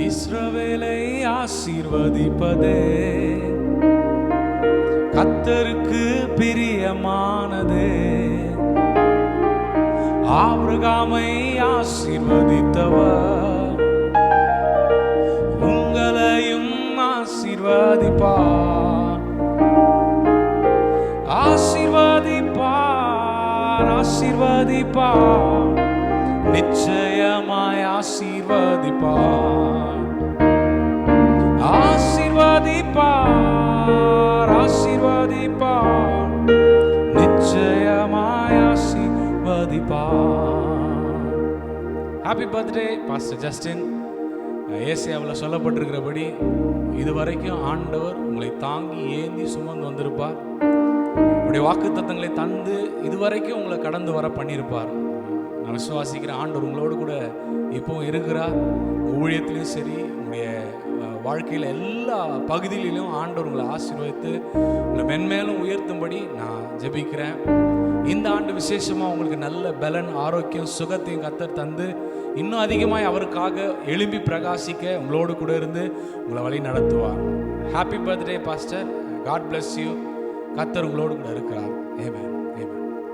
இஸ்ரவேலை ஆசீர்வதிப்பதே கர்த்தருக்கு பிரியமானதே. ஆபிரகாமை ஆசீர்வதித்தவர் உங்களையும் ஆசீர்வதிப்பார். ஆசீர்வதிப்பார், ஆசீர்வதிப்பார், நிச்சயமாய் ஆசீர்வதிப்பார். ஆசீர்வதிப்பார், ஆசீர்வதிப்பார், நிச்சயமாய் ஆசீர்வதிப்பார். Happy birthday pastor Justin. ஏசாயாவில் சொல்லப்பட்டிருக்கிறபடி இதுவரைக்கும் ஆண்டவர் உங்களை தாங்கி ஏந்தி சுமந்து வந்திருப்பார். உங்களுடைய வாக்குத்தத்தங்களை தந்து இதுவரைக்கும் உங்களை கடந்து வர பண்ணியிருப்பார். நான் விசுவாசிக்கிறேன் ஆண்டவர் உங்களோடு கூட இப்போவும் இருக்கிறார். ஊழியத்திலையும் சரி, உங்களுடைய வாழ்க்கையில் எல்லா பகுதிகளிலும் ஆண்டவர் உங்களை ஆசீர்வதித்து உங்களை மென்மேலும் உயர்த்தும்படி நான் ஜெபிக்கிறேன். இந்த ஆண்டு விசேஷமாக உங்களுக்கு நல்ல பலன், ஆரோக்கியம், சுகத்தையும் கர்த்தர் தந்து இன்னும் அதிகமாக அவருக்காக எழும்பி பிரகாசிக்க உங்களோடு கூட இருந்து உங்களை வழி நடத்துவார். Happy birthday pastor. God bless you. கர்த்தர் உங்களோடு கூட இருக்கிறார். ஆமென்.